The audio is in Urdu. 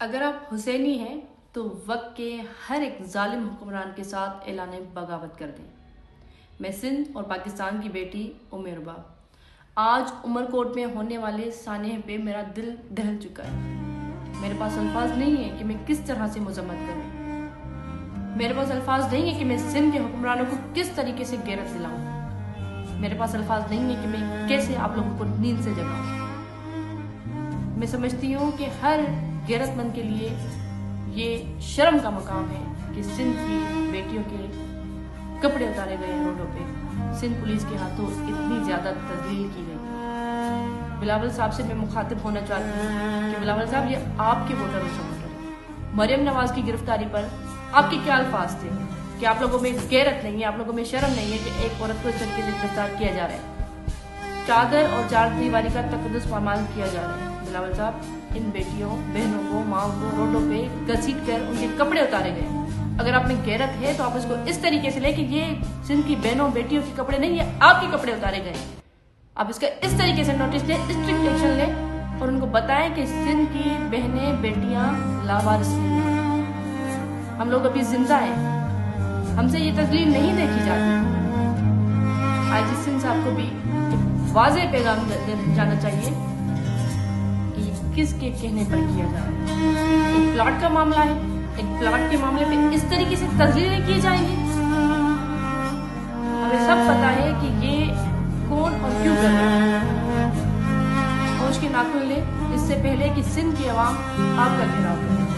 اگر آپ حسینی ہیں تو وقت کے ہر ایک ظالم حکمران کے ساتھ اعلان بغاوت کر دیں۔ میں سندھ اور پاکستان کی بیٹی ربا آج عمرکوٹ میں ہونے والے سانحے پہ میرا دل دہل چکا ہے۔ میرے پاس الفاظ نہیں ہے کہ میں کس طرح سے مذمت کروں۔ میرے پاس الفاظ نہیں ہے کہ میں سندھ کے حکمرانوں کو کس طریقے سے غیرت دلاؤں۔ میرے پاس الفاظ نہیں ہے کہ میں کیسے آپ لوگوں کو نیند سے جگاؤں۔ میں سمجھتی ہوں کہ ہر غیرت مند کے لیے یہ شرم کا مقام ہے کہ سندھ کی بیٹیوں کے کپڑے اتارے گئے ہیں روڈوں پہ، سندھ پولیس کے ہاتھوں اتنی زیادہ تذلیل کی گئی۔ بلاول صاحب سے میں مخاطب ہونا چاہتی ہوں کہ بلاول صاحب یہ آپ کے ووٹر اور سپورٹر ہیں۔ مریم نواز کی گرفتاری پر آپ کے کیا الفاظ تھے کہ آپ لوگوں میں غیرت نہیں ہے، آپ لوگوں میں شرم نہیں ہے کہ ایک عورت کو اس طریقے سے گرفتار کیا جا رہا ہے، چادر اور چار دیواری کا تقدس پامال کیا جا رہا ہے۔ بلاول صاحب، ان بیٹیوں بہنوں کو ماؤں کو روڈوں پہ گھسیٹ کر ان کے کپڑے اتارے گئے۔ اگر آپ میں غیرت ہے تو آپ اس کو اس طریقے سے لیں کہ یہ سندھ کی بہنوں بیٹیوں کے کپڑے نہیں، یہ آپ کے کپڑے اتارے گئے۔ آپ اس کا اس طریقے سے نوٹس لیں، اسٹرکٹ ایکشن لیں اور ان کو بتائیں کہ سندھ کی بہنیں بیٹیاں لاوارث نہیں ہیں، ہم لوگ ابھی زندہ ہیں، ہم سے یہ تذلیل نہیں دیکھی جاتی۔ آئی جی سندھ صاحب کو بھی ایک واضح پیغام جانا چاہیے کہ یہ کس کے کہنے پر کیا جا رہا ہے۔ ایک پلاٹ کا معاملہ ہے، ایک پلاٹ کے معاملے پہ اس طریقے سے تذلیلیں کی جائیں گی۔ ہمیں سب پتا ہے کہ یہ کون اور کیوں کر رہا ہے۔ ہوش کے ناخن لیں اس سے پہلے کہ سندھ کی عوام آپ کا گھیراؤ کرے۔